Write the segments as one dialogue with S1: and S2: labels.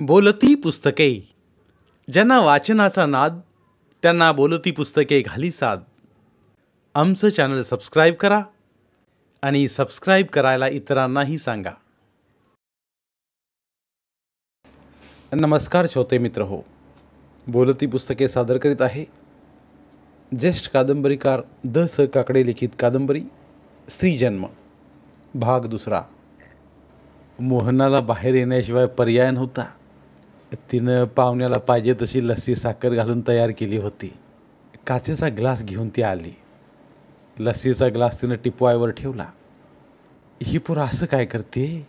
S1: बोलती पुस्तके. ज्यांना वाचनाचा नाद त्यांना बोलती पुस्तके घाली साद. आमचं चॅनल सबस्क्राईब करा आणि सबस्क्राईब करायला इतरांनाही सांगा. नमस्कार श्रोते मित्र हो, बोलती पुस्तके सादर करीत आहे ज्येष्ठ कादंबरीकार द स काकडे लिखित कादंबरी स्त्री जन्म भाग दुसरा. मोहनाला बाहेर येण्याशिवाय पर्याय नव्हता. तिनं पाहुण्याला पाहिजे तशी लस्सी साखर घालून तयार केली होती. काचेचा ग्लास घेऊन ती आली. लस्सीचा ग्लास तिनं टिपवायवर ठेवला. ही पोरं असं काय करते?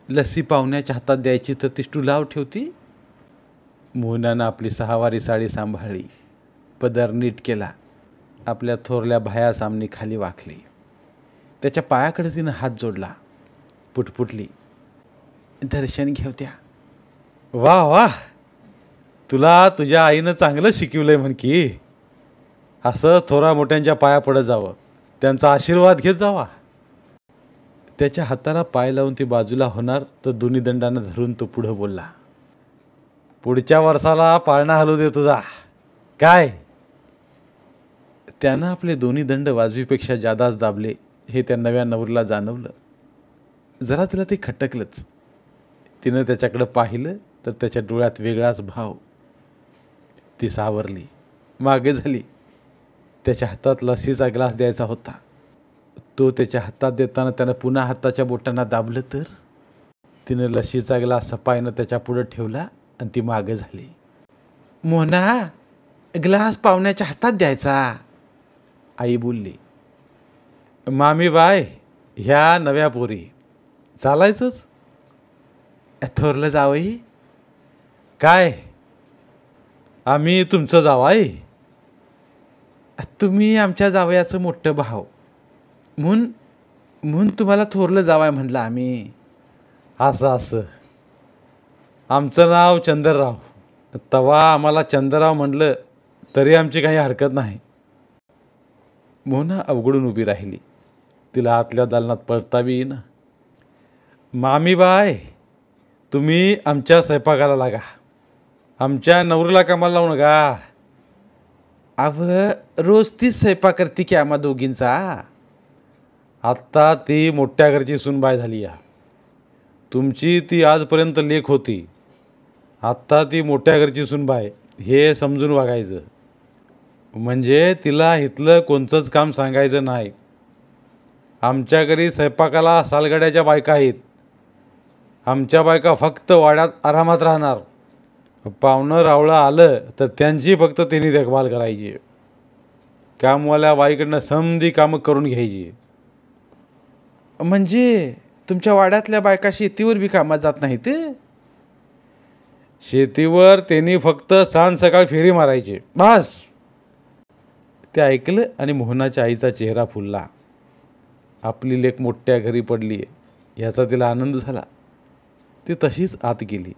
S1: लस्सी पाहुण्याच्या हातात द्यायची तर ती स्टुलावर ठेवती. मोहनानं आपली सहावारी साडी सांभाळली, पदर नीट केला, आपल्या थोरल्या भायासामनी खाली वाकली. त्याच्या पायाकडे तिनं हात जोडला, पुटपुटली, दर्शन घेवत्या. वाह वाह, तुला तुझ्या आईनं चांगलं शिकवलंय म्हण की. असं थोरा मोठ्यांच्या पाया पडत जावं, त्यांचा आशीर्वाद घेत जावा. त्याच्या हाताला पाय लावून ती बाजूला होणार तर दोन्ही दंडानं धरून तो पुढं बोलला, पुढच्या वर्षाला पाळणा हलू दे तुझा काय. त्यानं आपले दोन्ही दंड वाजवीपेक्षा जादाच दाबले हे त्या नव्या नवरीला जाणवलं. जरा तिला ते खटकलंच. तिनं त्याच्याकडं पाहिलं तर त्याच्या डोळ्यात वेगळाच भाव. ती सावरली, मागे झाली. त्याच्या हातात लस्सीचा ग्लास द्यायचा होता. तो त्याच्या हातात देताना त्यानं पुन्हा हाताच्या बोटांना दाबलं तर तिनं लस्सीचा ग्लास सपाईनं त्याच्या पुढं ठेवला आणि ती मागे झाली. मोना, ग्लास पाहुण्याच्या हातात द्यायचा, आई बोलली. मामी बाय, ह्या नव्या पोरी चालायचंच. थोरलं जावई काय, आम्ही तुमचं जावाई. तुम्ही आमच्या जावयाचं मोठं भाव म्हणून तुम्हाला थोरलं जावाय म्हणलं आम्ही. असं आमचं नाव चंद्रराव, तवा आम्हाला चंद्रराव म्हणलं तरी आमची काही हरकत नाही. मोना अवघडून उभी राहिली. तिला आतल्या दालनात पळता बी येईना. मामी बाय, तुम्ही आमच्या स्वयंपाकाला लागा, आमच्या नवरीला कामाला लावू नका. रोज तीच स्वयंपाक करते की आम्हा दोघींचा. आत्ता ती मोठ्या घरची सुनबाई झाली या. तुमची ती आजपर्यंत लेक होती, आत्ता ती मोठ्या घरची सुनबाई हे समजून वागायचं. म्हणजे तिला इथलं कोणतंच काम सांगायचं नाही. आमच्या घरी स्वयंपाकाला सालगड्याच्या बायका आहेत. आमच्या बायका फक्त वाड्यात आरामात राहणार. पाहुणं रावळं आलं तर त्यांची फक्त त्यांनी देखभाल करायची. कामवाल्या बाईकडनं समधी कामं करून घ्यायची. म्हणजे तुमच्या वाड्यातल्या बायका शेतीवर बी कामात जात नाहीत? शेतीवर त्यांनी फक्त सांज सकाळ फेरी मारायची बस. ते ऐकलं आणि मोहनाच्या आईचा चेहरा फुलला. आपली लेक मोठ्या घरी पडली आहे ह्याचा तिला आनंद झाला. ती तशीच आत गेली.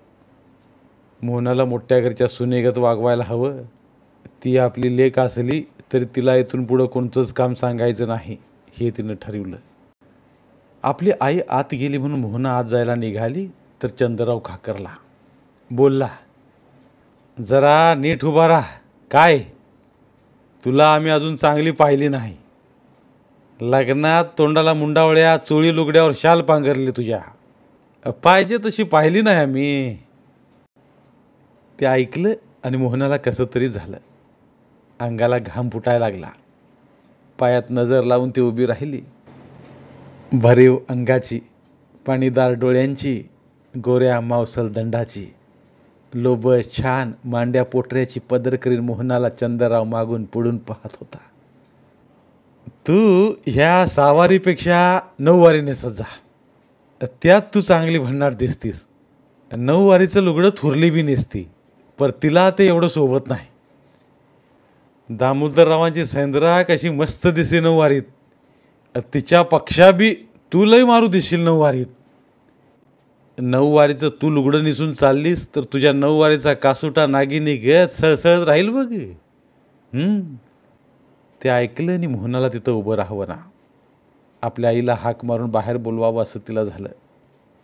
S1: मोहनाला मोठ्या घरच्या सुनेगत वागवायला हवं. ती आपली लेक असली तरी तिला इथून पुढं कोणतंच काम सांगायचं नाही हे तिनं ठरवलं. आपली आई आत गेली म्हणून मोहना आत जायला निघाली तर चंद्रराव खाकरला, बोलला, जरा नीट उभा राहा. काय, तुला आम्ही अजून चांगली पाहिली नाही. लग्नात तोंडाला मुंडावळ्या, चोळी लुगड्यावर शाल पांघरली तुझ्या, पाहिजे तशी पाहिली नाही आम्ही. ते ऐकलं आणि मोहनाला कसं तरी झालं. अंगाला घाम फुटायला लागला. पायात नजर लावून ती उभी राहिली. भरीव अंगाची, पाणीदार डोळ्यांची, गोऱ्या मावसल दंडाची, लोबस छान मांड्या पोटऱ्याची पदर करीन मोहनाला चंद्रराव मागून पुढून पाहत होता. तू ह्या सहावारीपेक्षा नऊवारी नेसत जा, त्यात तू चांगली भन्नाट दिसतीस. नऊवारीचं लुगडं थोरली बी नेसती, पर तिला ते एवढं सोबत नाही. दामोदररावांची सेंद्रा कशी मस्त दिसे नऊवारीत, तिच्या पक्षा बी तू लय मारू दिसशील नऊवारीत. नऊवारीचं तू लुगडं निसून चाललीस तर तुझ्या नऊवारीचा कासुटा नागिनी गत सळसळत राहील बघ. ते ऐकलं आणि मोहनाला तिथं उभं राहावं ना. आपल्या आईला हाक मारून बाहेर बोलवावं असं तिला झालं.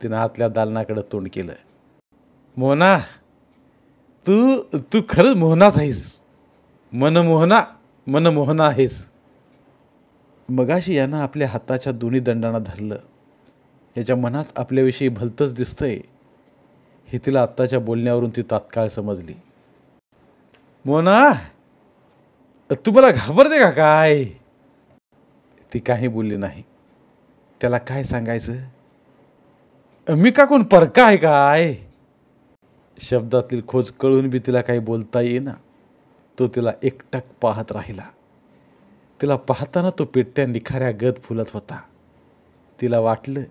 S1: तिनं आतल्या दालनाकडं तोंड केलं. मोहना, तू तू खरंच मोहनाच आहेस. मनमोहना, मनमोहना आहेस. मगाशी यानं आपल्या हाताच्या दोन्ही दंडांना धरलं. याच्या मनात आपल्याविषयी भलतंच दिसतंय हे तिला आत्ताच्या बोलण्यावरून ती तात्काळ समजली. मोहना, तू मला घाबरते का काय? ती काही बोलली नाही. त्याला काय सांगायचं? मी का कोण परका आहे काय? शब्दातील खोज कळून बी तिला काही बोलता येईना. तो तिला एकटक पाहत राहिला. तिला पाहताना तो पेटत्या निखाऱ्या गत फुलत होता. तिला वाटलं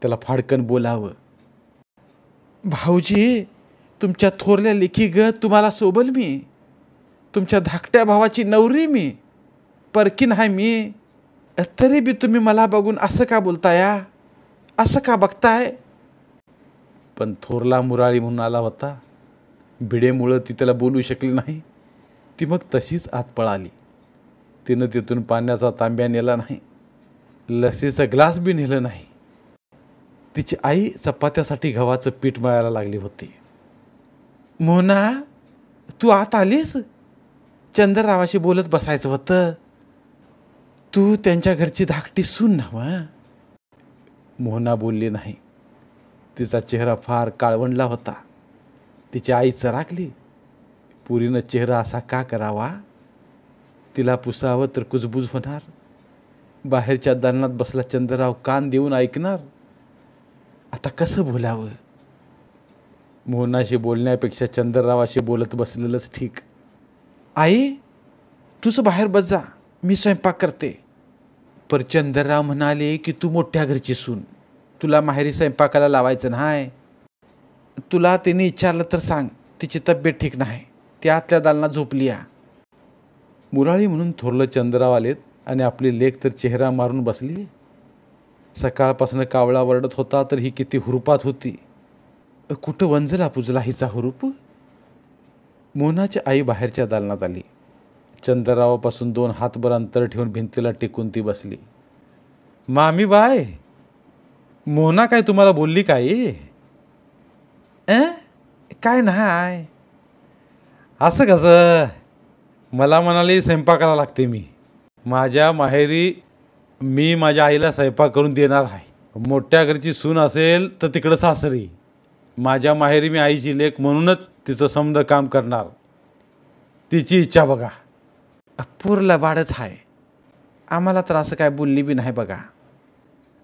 S1: त्याला फाडकन बोलावं. भाऊजी, तुमच्या थोरल्या लेखी गत तुम्हाला सोबल मी. तुमच्या धाकट्या भावाची नवरी मी. परकीन आहे मी. तरी बी तुम्ही मला बघून असं का बोलताया? असं का बघताय? पण थोरला मुराळी म्हणून आला होता. भिडेमुळं ती त्याला बोलू शकली नाही. ती मग तशीच आत पळाली. तिनं तिथून पाण्याचा तांब्या नेला नाही. लसीचा ग्लास बी नेलं नाही. तिची आई चपात्यासाठी गव्हाचं पीठ मळायला लागली होती. मोहना, तू आत आलीस? चंद्ररावाशी बोलत बसायचं होतं. तू त्यांच्या घरची धाकटी सून नव्ह? मोहना बोलली नाही. तिचा चेहरा फार काळवंडला होता. तिची आई चराकली. पुरीनं चेहरा असा का करावा? तिला पुसावं तर कुजबूज होणार. बाहेरच्या दालनात बसला चंद्रराव कान देऊन ऐकणार. आता कसं बोलावं? मोहनाशी बोलण्यापेक्षा चंद्ररावाशी बोलत बसलेलंच ठीक. आई, तूच बाहेर बस जा, मी स्वयंपाक करते. पर चंद्रराव म्हणाले की तू मोठ्या घरची सून, तुला माहेरी स्वयंपाकाला लावायचं नाही. तुला तिने विचारलं तर सांग तिची तब्येत ठीक नाही, ती आतल्या दालनात झोपली या. मुराळी म्हणून थोरलं चंद्रराव आलेत आणि आपली लेक तर चेहरा मारून बसली. सकाळपासून कावळा वरडत होता तर ही किती हुरूपात होती. कुठं वंजला पुजला हिचा हुरूप? मोहनाची आई बाहेरच्या दालनात आली. चंद्ररावापासून 2 हातभर अंतर ठेवून भिंतीला टेकून ती बसली. मामी बाय, मोहना काय तुम्हाला बोलली काय? काय नाही. असं कसं? मला म्हणाली स्वयंपाकाला लागते मी. माझ्या माहेरी मी माझ्या आईला स्वयंपाक करून देणार आहे. मोठ्या घरची सून असेल तर तिकडं सासरी. माझ्या माहेरी मी आईची लेक म्हणूनच तिचं समद काम करणार. तिची इच्छा बघा. पुरला बाडच आहे. आम्हाला तर असं काय बोलली बी नाही बघा.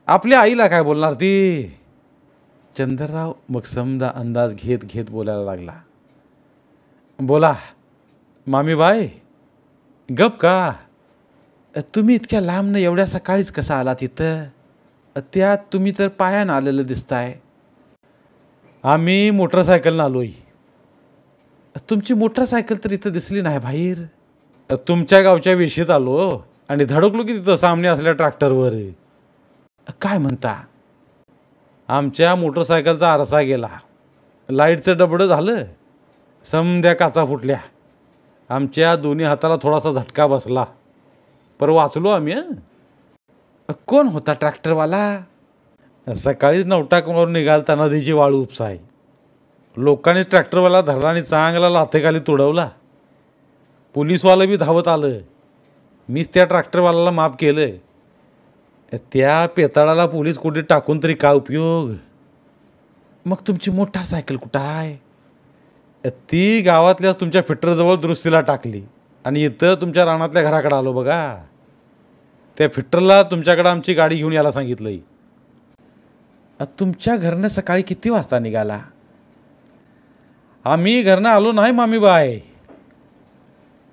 S1: आपल्या आईला काय बोलणार ती? चंद्रराव मग समजा अंदाज घेत घेत बोलायला लागला. बोला मामीबाई. गप का? तुम्ही इतक्या लांबनं एवढ्या सकाळीच कसा आला तिथं? त्यात तुम्ही तर पायानं आलेलं दिसताय. आम्ही मोटरसायकलनं आलोय. तुमची मोटरसायकल तर इथं दिसली नाही बाहेर. तुमच्या गावच्या वेशीत आलो आणि धडकलो की तिथं सामने असल्या ट्रॅक्टरवर. काय म्हणता? आमच्या मोटरसायकलचा आरसा गेला. लाईटचं डबडं झालं. समद्या काचा फुटल्या. आमच्या दोन्ही हाताला थोडासा झटका बसला. पर वाचलो आम्ही. कोण होता ट्रॅक्टरवाला? सकाळीच नवटाक मारून निघालता नदीची वाळू उपसाय. लोकांनी ट्रॅक्टरवाला धरला आणि चांगला लाथेखाली तुडवला. पोलीसवालं बी धावत आलं. मीच त्या ट्रॅक्टरवाल्याला माफ केलं. त्या पेताळाला पोलीस कुठे टाकून तरी काय उपयोग? मग तुमची मोटारसायकल कुठं आहे? ती गावातल्या तुमच्या फिटरजवळ दुरुस्तीला टाकली आणि इथं तुमच्या रानातल्या घराकडे आलो बघा. त्या फिटरला तुमच्याकडं आमची गाडी घेऊन यायला सांगितलं. तुमच्या घरनं सकाळी किती वाजता निघाला? आम्ही घरनं आलो नाही मामीबाई.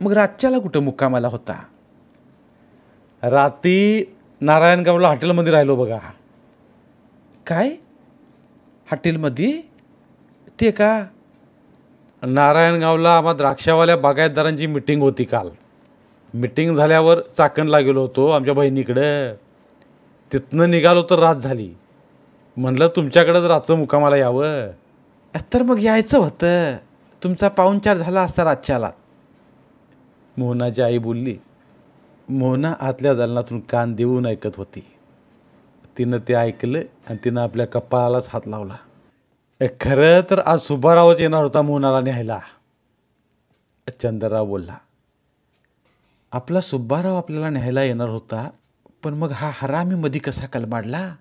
S1: मग रातच्याला कुठं मुक्कामाला होता? रात्री नारायणगावला हॉटेलमध्ये राहिलो बघा. काय हॉटेलमध्ये? ते का? नारायणगावला आम्हा द्राक्षावाल्या बागायतदारांची मिटिंग होती काल. मिटिंग झाल्यावर चाकणला गेलो होतो आमच्या बहिणीकडं. तिथनं निघालो तर रात झाली. म्हणलं तुमच्याकडंच रातचं मुक्कामाला यावं. तर मग यायचं होतं. तुमचा पाहुणचार झाला असता रातच्याला. मोहनाची आई बोलली. मोहना आतल्या दालनातून कान देऊन ऐकत होती. तिनं ते ऐकलं आणि तिनं आपल्या कपाळालाच हात लावला. खरं तर आज सुब्बारावच येणार होता मोहनाला न्यायला. चंद्रराव बोलला. आपला सुब्बाराव आपल्याला न्यायला येणार होता, पण मग हा हरामी मधी कसा कलमाडला?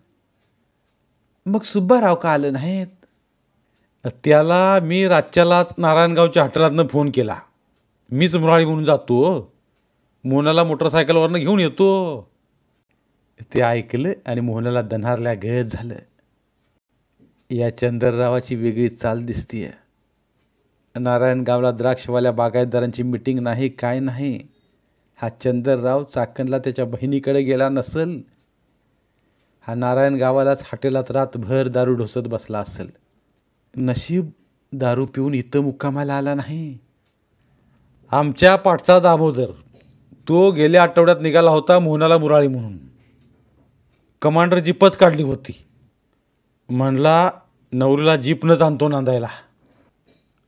S1: मग सुब्बाराव का आले नाहीत? त्याला मी रातच्यालाच नारायणगावच्या हॉटेलातनं फोन केला. मीच मुराळी म्हणून जातो, मोहनाला मोटरसायकलवरनं घेऊन येतो. ते ऐकलं आणि मोहनाला दणारल्या गत झालं. या चंद्ररावाची वेगळी चाल दिसतीये. नारायणगावला द्राक्षवाल्या बागायतदारांची मिटिंग नाही, काय नाही. हा चंद्रराव चाकणला त्याच्या बहिणीकडे गेला नसल. हा नारायणगावालाच हॉटेलात रातभर दारू ढोसत बसला असेल. नशीब दारू पिऊन इथं मुक्कामाला आला नाही. आमच्या पाठचा दामोदर, तो गेल्या आठवड्यात निघाला होता मोहनाला मुराळी म्हणून. कमांडर जीपच काढली होती. म्हणला नवरीला जीपनंच आणतो नांदायला.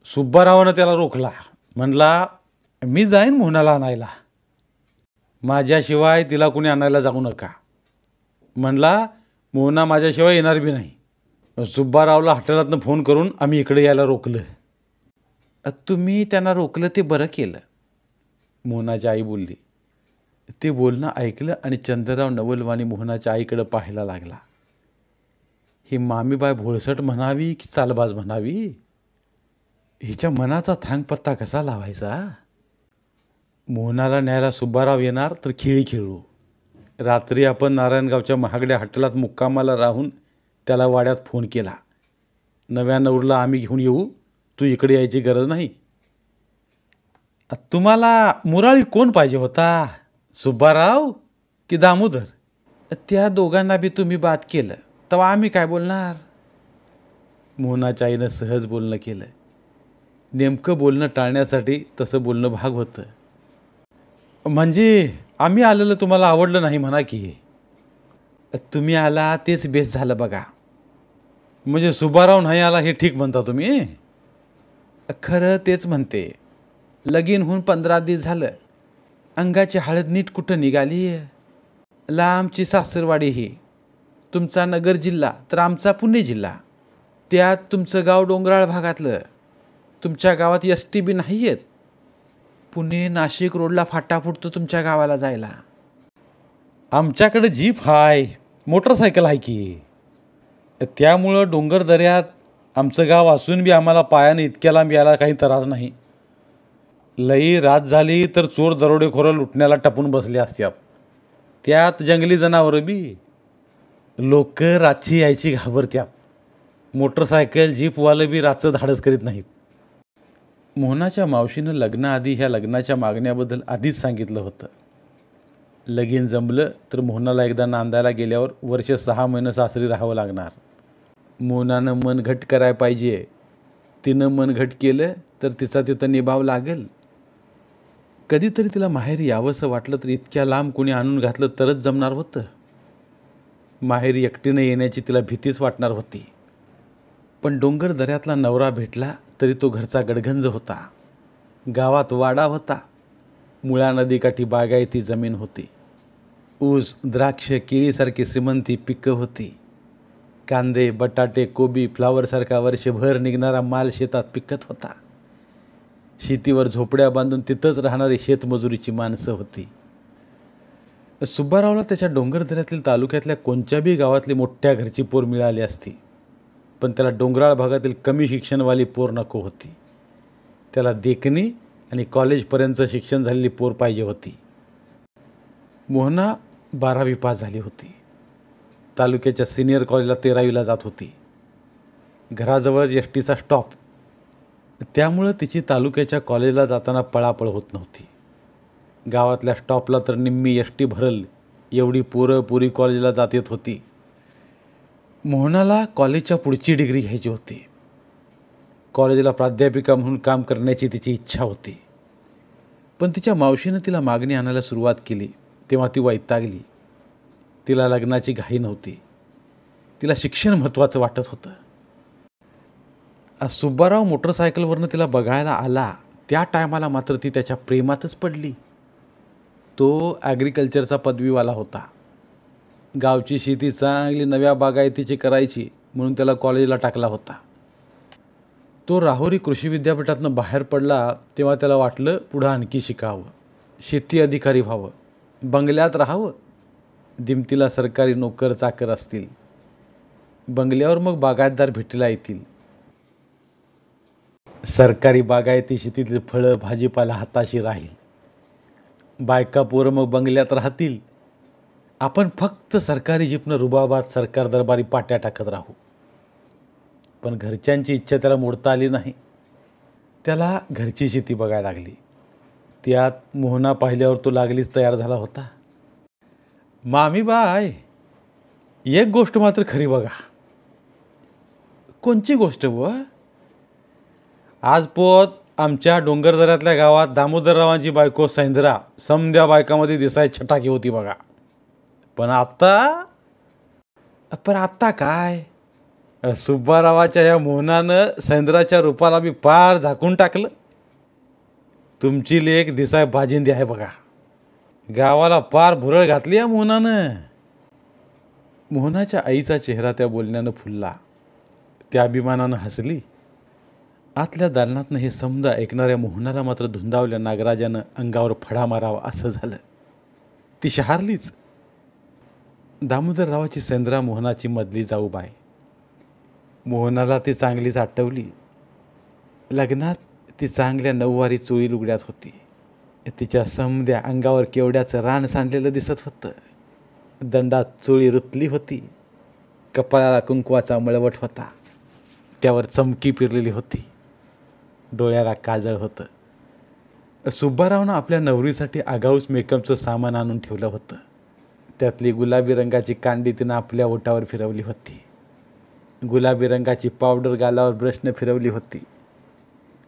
S1: सुब्बारावानं त्याला रोखला. म्हणला मी जाईन मोहनाला आणायला, माझ्याशिवाय तिला कुणी आणायला जाऊ नका. म्हणला मोहना माझ्याशिवाय येणार बी नाही. सुब्बारावला हॉटेलातनं फोन करून आम्ही इकडे यायला रोखलं. तुम्ही त्यांना रोखलं ते बरं केलं, मोहनाची आई बोलली. ते बोलणं ऐकलं आणि चंद्रराव नवलवाणी मोहनाच्या आईकडे पाहायला लागला. ही मामीबाई भोळसट म्हणावी की चालबाज म्हणावी? हिच्या मनाचा थांगपत्ता कसा लावायचा? मोहनाला न्यायला सुब्बाराव येणार तर खेळी खेळू. रात्री आपण नारायणगावच्या महागड्या हॉटेलात मुक्कामाला राहून त्याला वाड्यात फोन केला. नव्या नवरीला आम्ही घेऊन येऊ, तू इकडे यायची गरज नाही. तुम्हाला मुराळी कोण पाहिजे होता, सुब्बाराव की दामोदर? त्या दोघांना बी तुम्ही बाद केलं, तेव्हा आम्ही काय बोलणार? मोहनाच्या आईनं सहज बोलणं केलं. नेमकं बोलणं टाळण्यासाठी तसं बोलणं भाग होतं. म्हणजे आम्ही आलेलं तुम्हाला आवडलं नाही म्हणा की? तुम्ही आला तेच बेस झालं बघा. म्हणजे सुब्बाराव नाही आला हे ठीक म्हणता तुम्ही? खरं तेच म्हणते. लगीन होऊन 15 दिवस झालं, अंगाची हळद नीट कुठं निघाली? लांबची सासरवाडी ही. तुमचा नगर जिल्हा तर आमचा पुणे जिल्हा. त्यात तुमचं गाव डोंगराळ भागातलं. तुमच्या गावात एस-टी बी नाही आहेत. पुणे नाशिक रोडला फाटा फुटतो तुमच्या गावाला जायला. आमच्याकडे जीप हाय, मोटरसायकल आहे की. त्यामुळं डोंगर दऱ्यात आमचं गाव असून बी आम्हाला पायाने इतक्या लांब यायला काही त्रास नाही. लई रात झाली तर चोर दरोडेखोरं लुटण्याला टपून बसले असतात. त्यात जंगली जनावरं बी. लोक रातची यायची घाबरत्यात. मोटरसायकल जीपवालं बी रातचं धाडस करीत नाहीत. मोहनाच्या मावशीनं लग्नाआधी ह्या लग्नाच्या मागण्याबद्दल आधीच सांगितलं होतं. लगीन जमलं तर मोहनाला एकदा नांदायला गेल्यावर वर्ष 6 महिने सासरी राहावं लागणार. मोहनानं मन घट करायला पाहिजे. तिनं मन घट केलं तर तिचा तिथं निभाव लागेल. कधीतरी तिला माहेरी यावंसं वाटलं तर इतक्या लांब कोणी आणून घातलं तरच जमणार होतं. माहेरी एकटीनं येण्याची तिला भीतीच वाटणार होती. पण डोंगर दऱ्यातला नवरा भेटला तरी तो घरचा गडगंज होता. गावात वाडा होता. मुळा नदीकाठी बागायती जमीन होती. ऊस, द्राक्ष, केळीसारखी श्रीमंती पिकं होती. कांदे, बटाटे, कोबी, फ्लावरसारखा वर्षभर निघणारा माल शेतात पिकत होता. शेतीवर झोपड्या बांधून तिथंच राहणारी शेतमजुरीची माणसं होती. सुब्बारावला त्याच्या डोंगरदऱ्यातील तालुक्यातल्या कोणत्याबी गावातली मोठ्या घरची पोर मिळाली असती, पण त्याला डोंगराळ भागातील कमी शिक्षणवाली पोर नको होती. त्याला देखणी आणि कॉलेजपर्यंत शिक्षण झालेली पोर पाहिजे होती. मोहना 12वी पास झाली होती. तालुक्याच्या सिनियर कॉलेजला 13वीला जात होती. घराजवळच एस-टीचा स्टॉप. त्यामुळं तिची तालुक्याच्या कॉलेजला जाताना पळापळ होत नव्हती. गावातल्या स्टॉपला तर निम्मी एस-टी भरल एवढी पोरं पुरी कॉलेजला जात येत होती. मोहनाला कॉलेजच्या पुढची डिग्री घ्यायची होती. कॉलेजला प्राध्यापिका म्हणून काम करण्याची तिची इच्छा होती. पण तिच्या मावशीनं तिला मागणी आणायला सुरुवात केली तेव्हा ती वैतागली. तिला लग्नाची घाई नव्हती. तिला शिक्षण महत्त्वाचं वाटत होतं. सुब्बाराव मोटरसायकलवरनं तिला बघायला आला त्या टायमाला मात्र ती त्याच्या प्रेमातच पडली. तो ॲग्रिकल्चरचा पदवीवाला होता. गावची शेती चांगली नव्या बागायतीची करायची म्हणून त्याला कॉलेजला टाकला होता. तो राहुरी कृषी विद्यापीठातनं बाहेर पडला तेव्हा त्याला वाटलं पुढं आणखी शिकावं, शेती अधिकारी व्हावं, बंगल्यात राहावं, दिमतीला सरकारी नोकर चाकर असतील, बंगल्यावर मग बागायतदार भेटीला येतील, सरकारी बागायती शेतीतली फळं भाजीपाला हाताशी राहील, बायका पोरं मग बंगल्यात राहतील, आपण फक्त सरकारी जीपनं रुबाबात सरकार दरबारी पाट्या टाकत राहू. पण घरच्यांची इच्छा त्याला मोडता आली नाही. त्याला घरची शेती बघायला लागली. त्यात मोहना पाहिल्यावर तो लागलीच तयार झाला होता. मामी बाय, एक गोष्ट मात्र खरी बघा. कोणची गोष्ट व? आज पोत आमच्या डोंगरदऱ्यातल्या गावात दामोदररावांची बायको सैंद्रा समध्या बायकामध्ये दिसाय छटाकी होती बघा. पण आता काय, सुब्बारावाच्या या मोहनानं सैंद्राच्या रूपाला बी पार झाकून टाकलं. तुमची लेक दिसाय बाजिंदी आहे बघा. गावाला पार भुरळ घातली या मोहनानं. मोहनाच्या आईचा चेहरा त्या बोलण्यानं फुलला. त्या अभिमानानं हसली. आतल्या दालनातनं हे समजा ऐकणाऱ्या मोहनाला मात्र धुंदावल्या नागराजानं अंगावर फडा मारावा असं झालं. ती शहारलीच. दामोदररावाची सैंद्रा मोहनाची मधली जाऊबाय. मोहनाला ती चांगलीच आठवली. लग्नात ती चांगल्या नऊवारी चोळी लुगड्यात होती. तिच्या समद्या अंगावर केवड्याचं रान सांडलेलं दिसत होतं. दंडात चोळी रुतली होती. कपाळाला कुंकवाचा मळवट होता. त्यावर चमकी पिरलेली होती. डोळ्याला काजळ होतं. सुब्बारावनं आपल्या नवरीसाठी आगाऊच मेकअपचं सामान आणून ठेवलं होतं. त्यातली गुलाबी रंगाची कांडी तिनं आपल्या ओठावर फिरवली होती. गुलाबी रंगाची पावडर गालावर ब्रशनं फिरवली होती.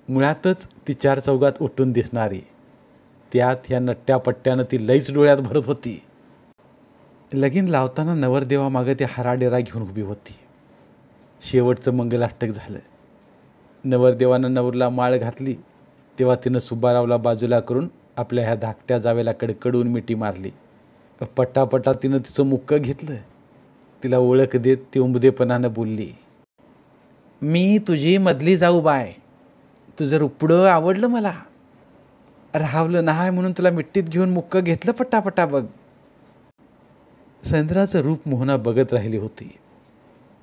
S1: मुळातच ती चार चौघात उठून दिसणारी. त्यात ह्या नट्ट्या पट्ट्यानं ती लईच डोळ्यात भरत होती. लगीन लावताना नवरदेवामागं ती हाराडेरा घेऊन उभी होती. शेवटचं मंगलाष्टक झालं. नवरदेवानं नवरीला माळ घातली तेव्हा तिनं सुब्बारावला बाजूला करून आपल्या ह्या धाकट्या जावेला कडकडून मिठी मारली. पटापटा तिनं तिचं मुक्क घेतलं. तिला ओळख देत ती उमदेपणानं बोलली, मी तुझी मधली जाऊ बाय. तुझं रुपडं आवडलं मला. राहावलं नाही म्हणून तुला मिट्टीत घेऊन मुक्क घेतलं पटापटा बघ. सैंद्राचं रूप मोहना बघत राहिली होती.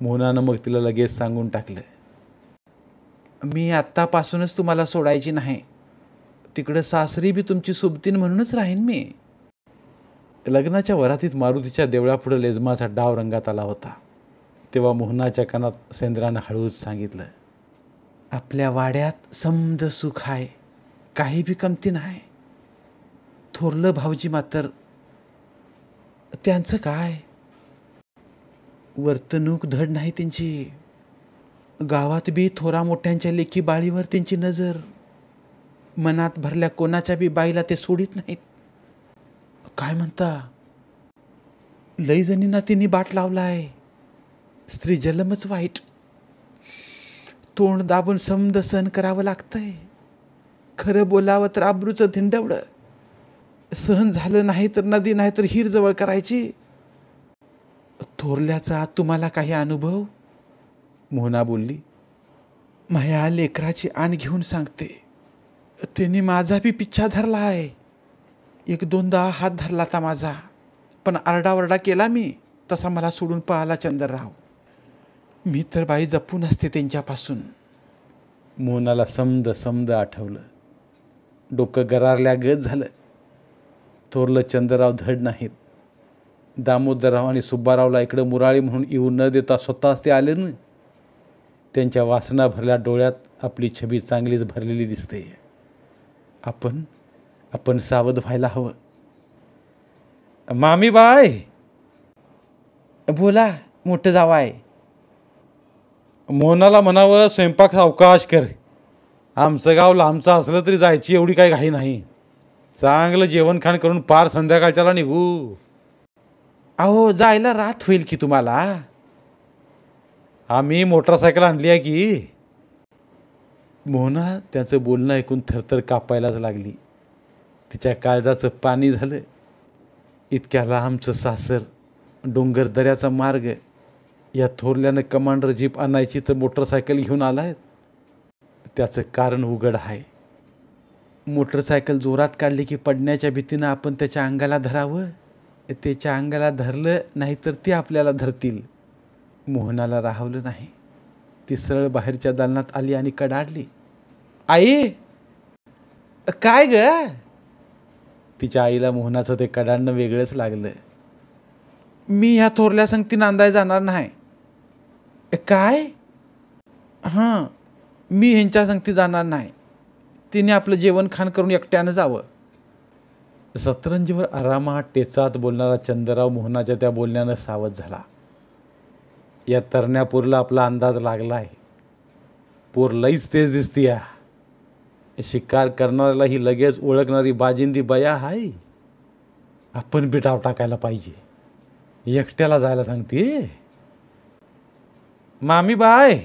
S1: मोहनानं मग तिला लगेच सांगून टाकलं, मी आत्तापासूनच तुम्हाला सोडायची नाही. तिकडं सासरी बी तुमची सुबतीन म्हणूनच राहीन मी. लग्नाच्या वरातीत मारुतीच्या देवळापुढं लेझमाचा डाव रंगात आला होता. तेव्हा मोहनाच्या कानात सैंद्रानं हळूच सांगितलं, आपल्या वाड्यात समद सुख आहे, काही बी कमती नाही. थोरलं भाऊजी मात्र त्यांचं काय, वर्तणूक धड नाही त्यांची. गावात बी थोरा मोठ्यांच्या लेखी बाळीवर त्यांची नजर. मनात भरल्या कोणाच्या बी बाईला ते सोडित नाहीत. काय म्हणता, लई जणींना तिने बाट लावलाय. स्त्री जन्मच वाईट. तोंड दाबून समद सहन करावं लागतंय. खरं बोलावं तर आबरूचं धिंडवडं. सहन झालं नाही तर नदी नाही तर हिर जवळ करायची. थोरल्याचा तुम्हाला काही अनुभव? मोहना बोलली, माझ्या लेकराची आण घेऊन सांगते. त्यांनी माझा बी पिच्छा धरला आहे. एक दोनदा हात धरला था माझा, पण आरडाओरडा केला मी तसा मला सोडून पळाला चंद्रराव. मी तर बाई जपून असते त्यांच्यापासून. मोहनाला समद आठवलं. डोकं गरारल्या गत झालं. थोरलं चंद्रराव धड नाहीत. दामोदरराव आणि सुब्बारावला इकडं मुराळी म्हणून येऊ न देता स्वतःच ते आले ना. त्यांच्या वासना भरल्या डोळ्यात आपली छबी चांगलीच भरलेली दिसते. आपण सावध व्हायला हवं. मामी बाय, बोला मोठं जावाय. मोहनाला म्हणावं स्वयंपाक अवकाश कर. आमचं गाव लांबचं असलं तरी जायची एवढी काही घाई नाही. चांगलं जेवण खाण करून पार संध्याकाळच्याला निघू. अहो जायला रात होईल की तुम्हाला. आम्ही मोटरसायकल आणली आहे की. मोहना त्याचं बोलणं ऐकून थरथर कापायलाच लागली. तिच्या काळजाचं पाणी झालं. इतक्या लांबचं सासर, डोंगर दऱ्याचा मार्ग, या थोरल्यानं कमांडर जीप आणायची तर मोटरसायकल घेऊन आलाय. त्याचं कारण उघड आहे. मोटरसायकल जोरात काढली की पडण्याच्या भीतीनं आपण त्याच्या अंगाला धरावं. त्याच्या अंगाला धरलं नाहीतर ते आपल्याला धरतील. मोहनाला राहवलं नाही. ती सरळ बाहेरच्या दालनात आली आणि कडाडली. आई, काय ग? तिच्या आईला मोहनाचं ते कडाडणं वेगळंच लागलं. मी ह्या थोरल्या संगती नांदाय जाणार नाही. काय? हां, मी ह्यांच्या संगती जाणार नाही. तिने आपलं जेवण खाण करून एकट्यानं जावं. सतरंजीवर आरामात टेचात बोलणारा चंद्रराव मोहनाच्या त्या बोलण्यानं सावध झाला. या तरण्या पोरला आपला अंदाज लागला आहे. पोर लईच तेज दिसतीया. शिकार करणाऱ्याला ही लगेच ओळखणारी बाजिंदी बया आहे. आपण बिटाव टाकायला पाहिजे. एकट्याला जायला सांगते. मामी बाय,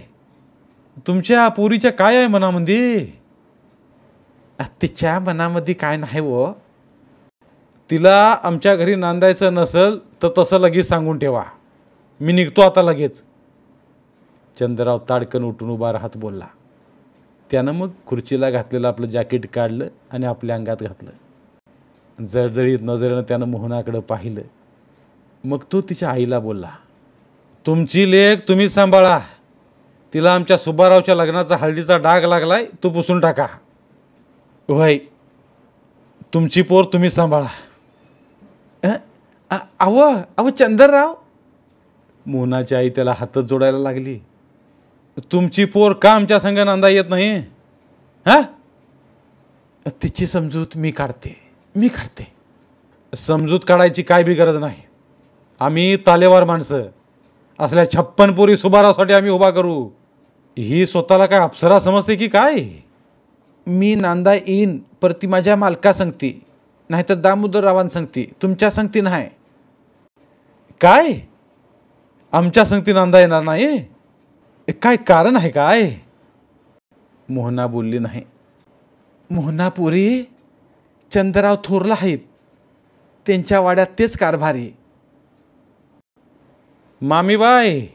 S1: तुमच्या पोरीच्या काय आहे मनामध्ये? तिच्या मनामध्ये काय नाही हो. तिला आमच्या घरी नांदायचं नसल तर तसं लगेच सांगून ठेवा. मी निघतो आता लगेच. चंद्रराव ताडकन उठून उभा राहत बोलला. त्यानं मग खुर्चीला घातलेलं आपलं जॅकेट काढलं आणि आपल्या अंगात घातलं. जळजळीत नजरेनं त्यानं मोहनाकडं पाहिलं. मग तो तिच्या आईला बोलला. तुमची लेक तुम्ही सांभाळा. तिला आमच्या सुब्बारावच्या लग्नाचा हळदीचा डाग लागलाय, तो पुसून टाका. होय, तुमची पोर तुम्ही सांभाळा. अहो चंद्रराव, मोहनाची आई त्याला हातच जोडायला लागली. तुमची पोर का आमच्या संग नांदा येत नाही? हा, तिची समजूत मी काढते. समजूत काढायची काय बी गरज नाही. आम्ही तालेवार माणसं. असल्या 56 पोरी सुब्बारावसाठी आम्ही उभा करू. ही स्वतःला काय अप्सरा समजते की काय? मी नांदा येईन, पर ती माझ्या मालका सांगती, नाहीतर दामोदररावां सांगती, तुमच्या सांगती नाही. काय? आमच्या संगती नांदा येणार नाही? काय कारण आहे काय? मोहना बोलली नाही. मोहनापुरी चंद्रराव थोरला आहेत. त्यांच्या वाड्यात तेच कारभारी. मामीबाई,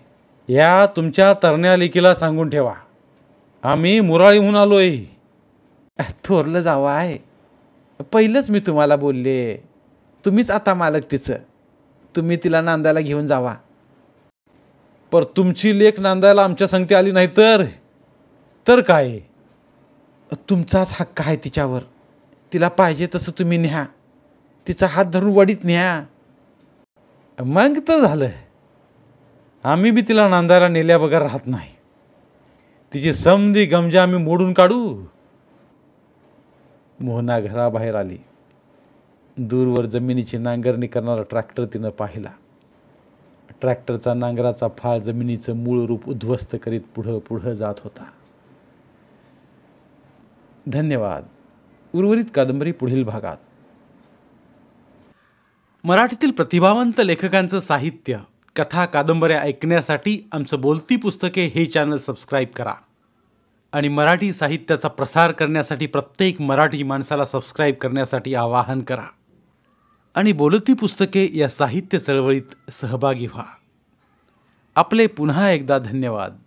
S1: या तुमच्या तरण्या लेकीला सांगून ठेवा. आम्ही मुराळीहून आलोय. थोरलं जावं आहे. पहिलंच मी तुम्हाला बोलले. तुम्हीच आता मालक तिचं. तुम्ही तिला नांदायला घेऊन जावा. पर तुमची लेक नांदायला आमच्या संगती आली नाही तर काय? तुमचाच हक्क आहे तिच्यावर. तिला पाहिजे तसं तुम्ही न्या. तिचा हात धरून वडीत न्या. मग तर झालं. आम्ही बी तिला नांदायला नेल्या बगर राहत नाही. तिची समधी गमजा आम्ही मोडून काढू. मोहना घराबाहेर आली. दूरवर जमिनीची नांगरणी करणारा ट्रॅक्टर तिनं पाहिला. ट्रॅक्टरचा नांगराचा फाळ जमिनीचं मूळ रूप उद्ध्वस्त करीत पुढं जात होता. धन्यवाद. उर्वरित कादंबरी पुढील भागात. मराठीतील प्रतिभावंत लेखकांचं साहित्य, कथा, कादंबऱ्या ऐकण्यासाठी आमचं बोलती पुस्तके हे चॅनल सबस्क्राईब करा. आणि मराठी साहित्याचा प्रसार करण्यासाठी प्रत्येक मराठी माणसाला सबस्क्राईब करण्यासाठी आवाहन करा. आणि बोलती पुस्तके या साहित्य चळवळीत सहभागी व्हा. आपले पुन्हा एकदा धन्यवाद.